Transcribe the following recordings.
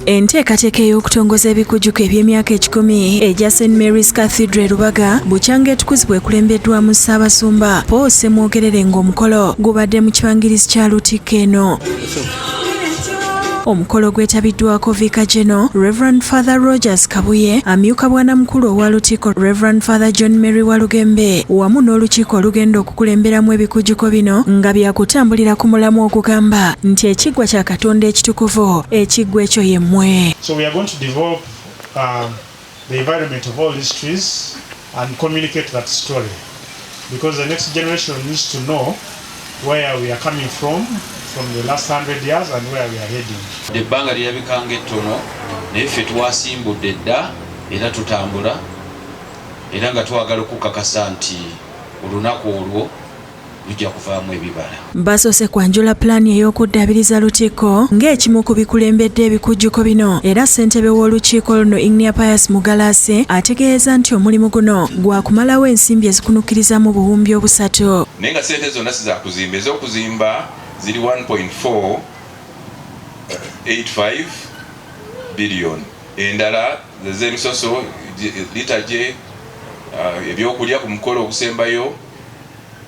Enteekateeka ey'okutongoza ebikujjuko eby'emyaka 10 egya St Mary's Cathedral Lubaga bukyanga etukizibwa ekulembeddwamu Ssaabasumba Paul Ssemwogerere ng'omukolo gubadde mu kibangirizi kya Lutiiko eno. Omukolo gwetabiddwako Vicar General Reverend Father Rogers Kabuye, amyuka bwanamukulu owa Lutiiko Reverend Father John Mary Walugembe wamu n'olukiiko olugenda okukulemberamu ebikujjuko bino nga byakutambulira ku mulamu okugamba nti ekiggwa kya Katonda ekitukuvu ekiggwa ekyo ye mmwe. So we are going to develop the environment of all these trees and communicate that story, because the next generation needs to know where we are coming from the last 100 years and where we are heading. Ebbanga lirabikanga ettono naye ffe twasimbudde dda era tutambula era nga twagala okukakasa nti olunaku olwo lujja kuvaamu ebibala. Basoose kwanjula pulaani ey'okuddaabiriza Lutiiko ng'ekimu ku bikulembedde ebikujjuko bino, era ssentebe w'olukiiko luno Ignia Pius Mugalase ategeeza nti omulimu guno gwa kumalawo ensimbi ezikunukkiriza mu buwumbi obusatu. Naye nga ssente zonna si za kuzimba, ez'okuzimba ziri 1.485 billion. Endala z'emisoso litage ebyokulya ku mukolo ogusembayo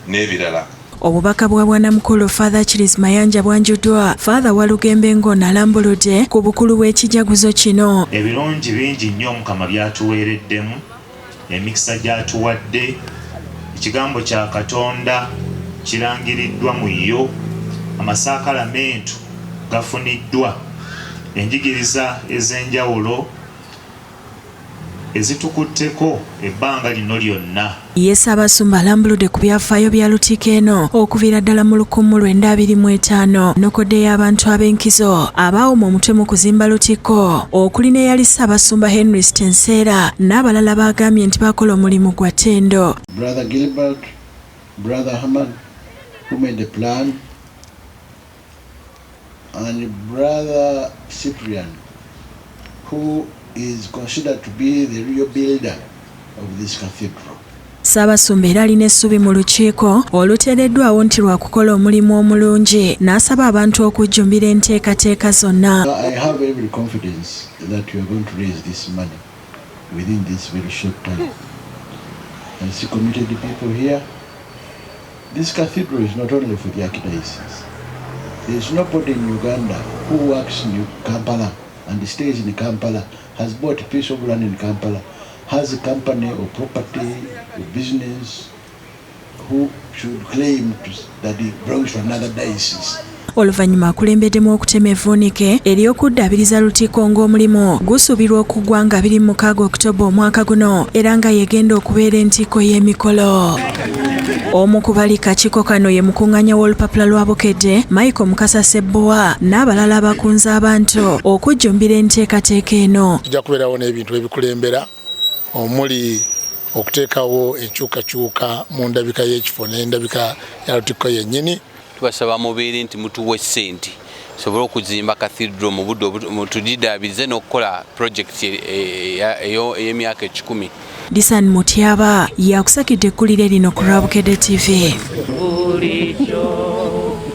n'ebirala. Obubaka bwa bwanamukulu Father Chris Mayanja bwanjuddwa Father Walugembe ng'ono alambuludde ku bukulu bw'ekijaguzo kino. Ebirungi bingi nnyo Mukama byatuweereddemu, emikisa gy'atuwadde, ekigambo kya Katonda kirangiriddwa mu yo, amasaakalamentu gafuniddwa, enjigiriza ez'enjawulo ezitukutteko ebbanga lino lyonna. Ye Ssaabasumba alambuludde ku byafaayo bya Lutiiko eno okuviira ddala mu 1925 nokodde y'abantu ab'enkizo abaawuma omutwe mu kuzimba Lutiiko, okuli n'eyali Ssaabasumba Henry Stenseera n'abalala baagambye nti bakola omulimu gwa ttendo. Brother Gilbert, Brother Hamad, who made the plan, and Brother Cyprian, who is considered to be the real builder of this cathedral. Ssaabasumba era alina essubi mu lukiiko oluteereddwawo nti lwa kukola omulimu omulungi, n'asaba abantu okujjumbira enteekateeka zonna. I have every confidence that you are going to raise this money within this very short time. And see committed people here. This cathedral is not only for the archdiocese. There is nobody in Uganda who works in Kampala and stays in Kampala, has bought a piece of land in Kampala, has a company or property or business, who should claim that it belongs to another diocese. Oluvannyuma akulembeddemu okutema evvuunike ery'okuddaabiriza Lutiiko ng'omulimu gusuubirwa okuggwa nga 26 Oktoba omwaka guno, era nga yegenda okubeera entikko y'emikolo. Omu ku bali kakiiko kano ye mukuŋŋaanya w'olupapula lwa Bukedde Michael Mukasa Ssebbowa n'abalala abakunze abantu okujjumbira enteekateeka eno. Tujja kubeerawo n'ebintu ebikulembera omuli okuteekawo enkyukakyuka mu ndabika y'ekifo n'endabika ya Lutiiko yennyini. Tubasaba mubeere nti mutuwa ssente sobole okuzimba cathedral mu budde tugiddaabirize n'okukola project ey'emyaka 10. Disan Mutyaba yakusakidde ekkulire lino ku Bukedde TV.